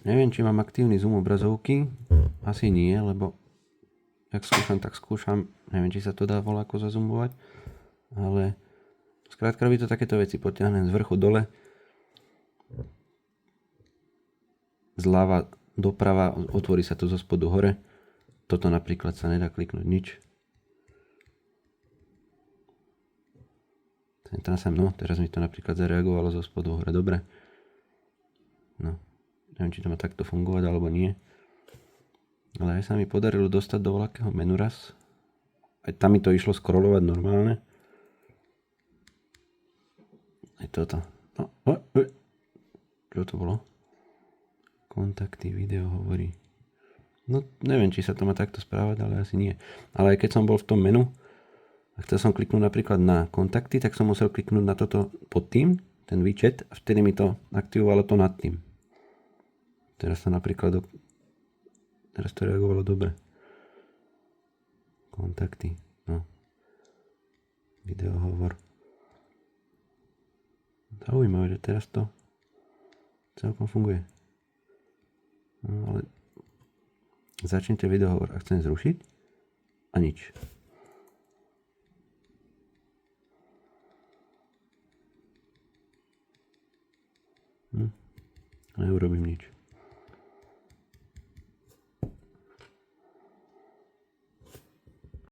Neviem, či mám aktívny zoom obrazovky. Asi nie, lebo ak skúšam, tak skúšam. Neviem, či sa to dá voľako zazoomovať. Ale skrátka robí to takéto veci. Potiahnem z vrchu dole. Zľava doprava. Otvorí sa to zo spodu hore. Toto napríklad sa nedá kliknúť nič. Teraz mi to napríklad zareagovalo zo spodu hore. Dobre. No. Neviem, či to má takto fungovať, alebo nie. Ale aj sa mi podarilo dostať do voľakého menu raz. Aj tam mi to išlo scrollovať normálne. Aj toto. Čo to bolo? Kontakty, video hovorí. No, neviem, či sa to má takto správať, ale asi nie. Ale aj keď som bol v tom menu a chcel som kliknúť napríklad na kontakty, tak som musel kliknúť na toto pod tým, ten widget, a vtedy mi to aktivovalo to nad tým. Teraz to reagovalo dobre. Kontakty, no. Videohovor. Zaujímavé, že teraz to celkom funguje. No, ale začnite videohovor a chcem zrušiť a nič. Neurobím nič.